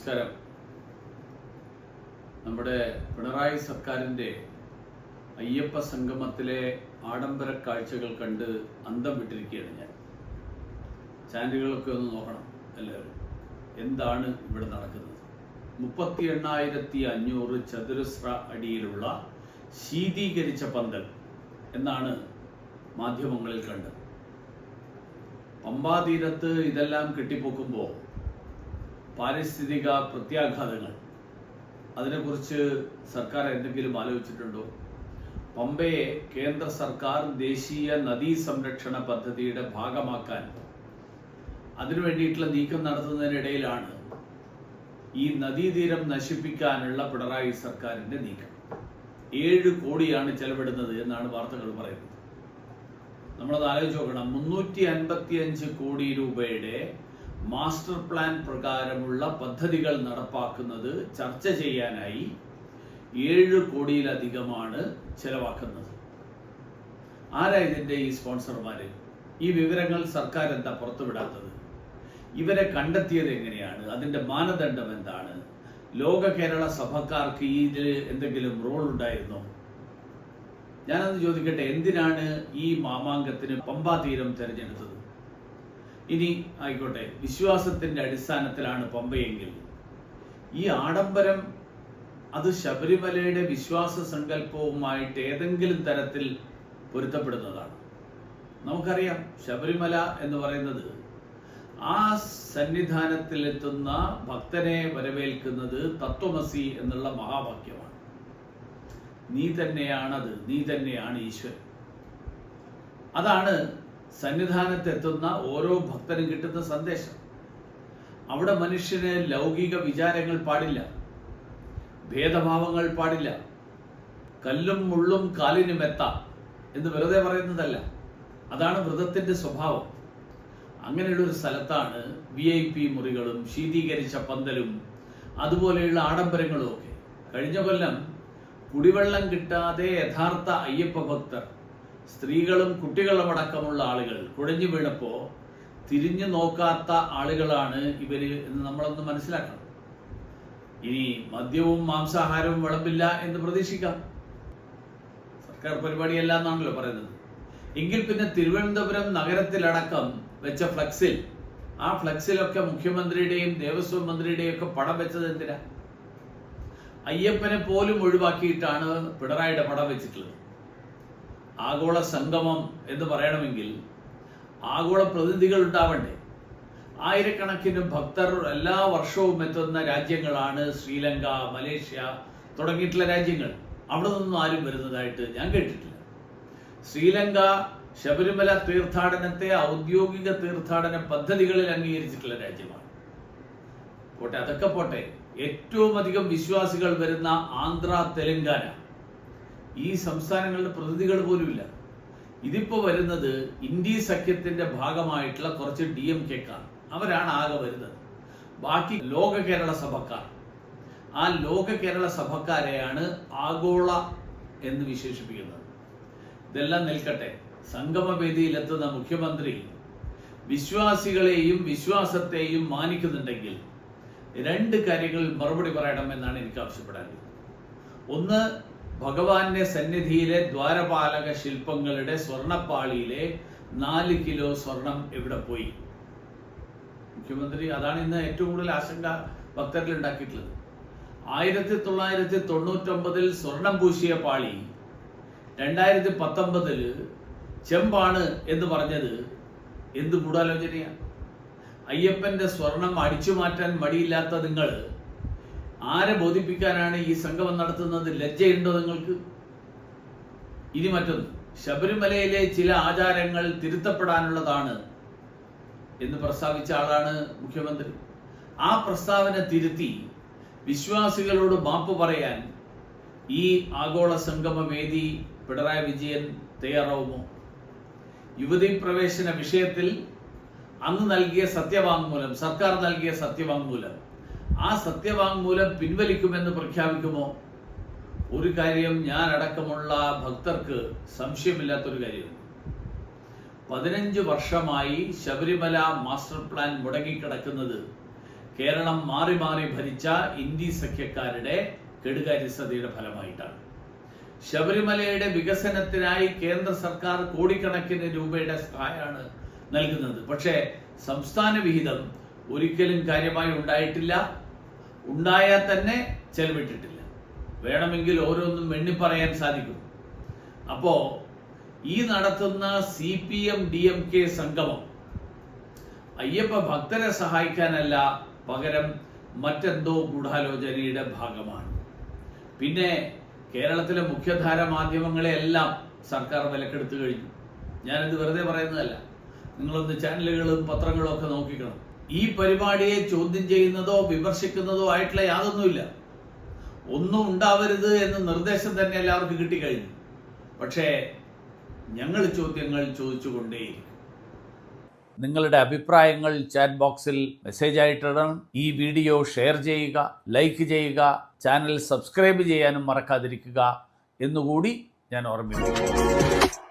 നമസ്കാരം. നമ്മുടെ പിണറായി സർക്കാരിൻ്റെ അയ്യപ്പ സംഗമത്തിലെ ആഡംബര കാഴ്ചകൾ കണ്ട് അന്തം വിട്ടിരിക്കുകയാണ് ഞാൻ. ചാനലുകളൊക്കെ ഒന്ന് നോക്കണം എല്ലാവരും. എന്താണ് ഇവിടെ നടക്കുന്നത്? 38,500 ചതുരശ്ര അടിയിലുള്ള ശീതീകരിച്ച പന്തൽ എന്നാണ് മാധ്യമങ്ങളിൽ കണ്ടത്. പമ്പാതീരത്ത് ഇതെല്ലാം കെട്ടിപ്പൊക്കുമ്പോൾ പാരിസ്ഥിതിക പ്രത്യാഘാതങ്ങൾ, അതിനെക്കുറിച്ച് സർക്കാർ എന്തെങ്കിലും ആലോചിച്ചിട്ടുണ്ടോ? പമ്പയെ കേന്ദ്ര സർക്കാർ ദേശീയ നദീ സംരക്ഷണ പദ്ധതിയുടെ ഭാഗമാക്കാൻ അതിനു വേണ്ടിയിട്ടുള്ള നീക്കം നടത്തുന്നതിനിടയിലാണ് ഈ നദീതീരം നശിപ്പിക്കാനുള്ള പിണറായി സർക്കാരിന്റെ നീക്കം. 7 കോടിയാണ് ചെലവിടുന്നത് എന്നാണ് വാർത്തകൾ പറയുന്നത്. നമ്മളത് ആലോചിച്ച് നോക്കണം. 355 കോടി രൂപയുടെ മാസ്റ്റർ പ്ലാൻ പ്രകാരമുള്ള പദ്ധതികൾ നടപ്പാക്കുന്നത് ചർച്ച ചെയ്യാനായി 7 കോടിയിലധികമാണ് ചെലവാക്കുന്നത്. ആരാ ഇതിന്റെ ഈ സ്പോൺസർമാര്? ഈ വിവരങ്ങൾ സർക്കാർ എന്താ പുറത്തുവിടാത്തത്? ഇവരെ കണ്ടെത്തിയത് എങ്ങനെയാണ്? അതിന്റെ മാനദണ്ഡം എന്താണ്? ലോക കേരള സഭക്കാർക്ക് ഇതിൽ എന്തെങ്കിലും റോൾ ഉണ്ടായിരുന്നോ? ഞാനത് ചോദിക്കട്ടെ. എന്തിനാണ് ഈ മാമാങ്കത്തിന് പമ്പാതീരം തിരഞ്ഞെടുത്തത്? ഇനി ആയിക്കോട്ടെ, വിശ്വാസത്തിന്റെ അടിസ്ഥാനത്തിലാണ് പമ്പയെങ്കിൽ ഈ ആഡംബരം അത് ശബരിമലയുടെ വിശ്വാസ സങ്കല്പവുമായിട്ട് ഏതെങ്കിലും തരത്തിൽ പൊരുത്തപ്പെടുന്നതാണ്. നമുക്കറിയാം, ശബരിമല എന്ന് പറയുന്നത് ആ സന്നിധാനത്തിലെത്തുന്ന ഭക്തനെ വരവേൽക്കുന്നത് തത്വമസി എന്നുള്ള മഹാവാക്യമാണ്. നീ തന്നെയാണത്, നീ തന്നെയാണ് ഈശ്വരൻ. അതാണ് സന്നിധാനത്തെത്തുന്ന ഓരോ ഭക്തനും കിട്ടുന്ന സന്ദേശം. അവിടെ മനുഷ്യന് ലൗകിക വിചാരങ്ങൾ പാടില്ല, ഭേദഭാവങ്ങൾ പാടില്ല. കല്ലും മുള്ളും കാലിന് മെത്ത എന്ന് വെറുതെ പറയുന്നതല്ല, അതാണ് വ്രതത്തിന്റെ സ്വഭാവം. അങ്ങനെയുള്ള ഒരു സ്ഥലത്താണ് VIP മുറികളും ശീതീകരിച്ച പന്തലും അതുപോലെയുള്ള ആഡംബരങ്ങളും ഒക്കെ. കഴിഞ്ഞ കൊല്ലം കുടിവെള്ളം കിട്ടാതെ യഥാർത്ഥ അയ്യപ്പ ഭക്തർ, സ്ത്രീകളും കുട്ടികളും അടക്കമുള്ള ആളുകൾ കുഴഞ്ഞു വീണപ്പോ തിരിഞ്ഞു നോക്കാത്ത ആളുകളാണ് ഇവര് എന്ന് നമ്മളൊന്ന് മനസ്സിലാക്കണം. ഇനി മദ്യവും മാംസാഹാരവും വിളമ്പില്ല എന്ന് പ്രതീക്ഷിക്കാം. സർക്കാർ പരിപാടിയല്ല എന്നാണല്ലോ പറയുന്നത്. എങ്കിൽ പിന്നെ തിരുവനന്തപുരം നഗരത്തിലടക്കം വെച്ച ഫ്ലക്സിൽ, ആ ഫ്ലക്സിലൊക്കെ മുഖ്യമന്ത്രിയുടെയും ദേവസ്വം മന്ത്രിയുടെയും ഒക്കെ പടം വെച്ചത് എന്തിനാ? അയ്യപ്പനെ പോലും ഒഴിവാക്കിയിട്ടാണ് പിണറായിയുടെ പടം വെച്ചിട്ടുള്ളത്. ആഗോള സംഗമം എന്ന് പറയണമെങ്കിൽ ആഗോള പ്രതിനിധികൾ ഉണ്ടാവണ്ടേ? ആയിരക്കണക്കിന് ഭക്തർ എല്ലാ വർഷവും എത്തുന്ന രാജ്യങ്ങളാണ് ശ്രീലങ്ക, മലേഷ്യ തുടങ്ങിയിട്ടുള്ള രാജ്യങ്ങൾ. അവിടെ നിന്നും ആരും വരുന്നതായിട്ട് ഞാൻ കേട്ടിട്ടില്ല. ശ്രീലങ്ക ശബരിമല തീർത്ഥാടനത്തെ ഔദ്യോഗിക തീർത്ഥാടന പദ്ധതികളിൽ അംഗീകരിച്ചിട്ടുള്ള രാജ്യമാണ്. പോട്ടെ, അതൊക്കെ പോട്ടെ. ഏറ്റവും അധികം വിശ്വാസികൾ വരുന്ന ആന്ധ്ര, തെലങ്കാന, ഈ സംസ്ഥാനങ്ങളുടെ പ്രതിനിധികൾ പോലുമില്ല. ഇതിപ്പോ വരുന്നത് ഇന്ത്യ സഖ്യത്തിന്റെ ഭാഗമായിട്ടുള്ള കുറച്ച് DMK-ക്കാർ, അവരാണ് ആകെ വരുന്നത്. ബാക്കി ലോക കേരള സഭക്കാർ. ആ ലോക കേരള സഭക്കാരെയാണ് ആഗോള എന്ന് വിശേഷിപ്പിക്കുന്നത്. ഇതെല്ലാം നിൽക്കട്ടെ. സംഗമവേദിയിലെത്തുന്ന മുഖ്യമന്ത്രി വിശ്വാസികളെയും വിശ്വാസത്തെയും മാനിക്കുന്നുണ്ടെങ്കിൽ 2 കാര്യങ്ങളിൽ മറുപടി പറയണമെന്നാണ് എനിക്ക് ആവശ്യപ്പെടാനുള്ളത്. ഒന്ന്, ഭഗവാന്റെ സന്നിധിയിലെ ദ്വാരപാലക ശില്പങ്ങളുടെ സ്വർണപ്പാളിയിലെ 4 കിലോ സ്വർണം എവിടെ പോയി? മുഖ്യമന്ത്രി അതാണ് ഇന്ന് ഏറ്റവും കൂടുതൽ ആശങ്ക ഭക്തരിൽ ഉണ്ടാക്കിയിട്ടുള്ളത്. 1999 സ്വർണം പൂശിയ പാളി 2019 ചെമ്പാണ് എന്ന് പറഞ്ഞത് എന്ത് ഗൂഢാലോചനയാണ്? അയ്യപ്പന്റെ സ്വർണം അടിച്ചു മാറ്റാൻ മടിയില്ലാത്ത നിങ്ങൾ ആരെ ബോധിപ്പിക്കാനാണ് ഈ സംഗമം നടത്തുന്നത്? ലജ്ജയുണ്ടോ നിങ്ങൾക്ക്? ഇനി മറ്റൊന്ന്, ശബരിമലയിലെ ചില ആചാരങ്ങൾ തിരുത്തപ്പെടാനുള്ളതാണ് എന്ന് പ്രസ്താവിച്ച ആളാണ് മുഖ്യമന്ത്രി. ആ പ്രസ്താവന തിരുത്തി വിശ്വാസികളോട് മാപ്പ് പറയാൻ ഈ ആഗോള സംഗമ വേദി പിണറായി വിജയൻ തയ്യാറാവുമോ? യുവതീ പ്രവേശന വിഷയത്തിൽ അന്ന് നൽകിയ സത്യവാങ്മൂലം, സർക്കാർ നൽകിയ സത്യവാങ്മൂലം, ആ സത്യവാങ്മൂലം പിൻവലിക്കുമെന്ന് പ്രഖ്യാപിക്കുമോ? ഒരു കാര്യം ഞാൻ അടക്കമുള്ള ഭക്തർക്ക് സംശയമില്ലാത്തൊരു കാര്യം, 15 വർഷമായി ശബരിമല മാസ്റ്റർ പ്ലാൻ മുടങ്ങിക്കിടക്കുന്നത് കേരളം മാറി മാറി ഭരിച്ച ഇന്ത്യ സഖ്യക്കാരുടെ കെടുകാര്യസ്ഥതയുടെ ഫലമായിട്ടാണ്. ശബരിമലയുടെ വികസനത്തിനായി കേന്ദ്ര സർക്കാർ കോടിക്കണക്കിന് രൂപയുടെ സഹായമാണ് നൽകുന്നത്. പക്ഷേ സംസ്ഥാന വിഹിതം ഒരിക്കലും കാര്യമായി ഉണ്ടായിട്ടില്ല. ഉണ്ടായാൽ തന്നെ ചെലവിട്ടിട്ടില്ല. വേണമെങ്കിൽ ഓരോന്നും എണ്ണിപ്പറയാൻ സാധിക്കും. അപ്പോ ഈ നടത്തുന്ന CPM DMK സംഗമം അയ്യപ്പ ഭക്തരെ സഹായിക്കാനല്ല, പകരം മറ്റെന്തോ ഗൂഢാലോചനയുടെ ഭാഗമാണ്. പിന്നെ കേരളത്തിലെ മുഖ്യധാര മാധ്യമങ്ങളെ എല്ലാം സർക്കാർ വിലക്കെടുത്തു കഴിഞ്ഞു. ഞാനിത് വെറുതെ പറയുന്നതല്ല. നിങ്ങളൊന്ന് ചാനലുകളും പത്രങ്ങളും ഒക്കെ നോക്കിക്കണം. ഈ പരിപാടിയെ ചോദ്യം ചെയ്യുന്നതോ വിമർശിക്കുന്നതോ ആയിട്ടുള്ള യാതൊന്നുമില്ല. ഒന്നും ഉണ്ടാവരുത് എന്ന നിർദ്ദേശം തന്നെ എല്ലാവർക്കും കിട്ടിക്കഴിഞ്ഞു. പക്ഷേ ഞങ്ങൾ ചോദ്യങ്ങൾ ചോദിച്ചുകൊണ്ടേയിരിക്കും. നിങ്ങളുടെ അഭിപ്രായങ്ങൾ ചാറ്റ് ബോക്സിൽ മെസ്സേജ് ആയിട്ടിടണം. ഈ വീഡിയോ ഷെയർ ചെയ്യുക, ലൈക്ക് ചെയ്യുക, ചാനൽ സബ്സ്ക്രൈബ് ചെയ്യാനും മറക്കാതിരിക്കുക എന്നുകൂടി ഞാൻ ഓർമ്മിപ്പിക്കുന്നു.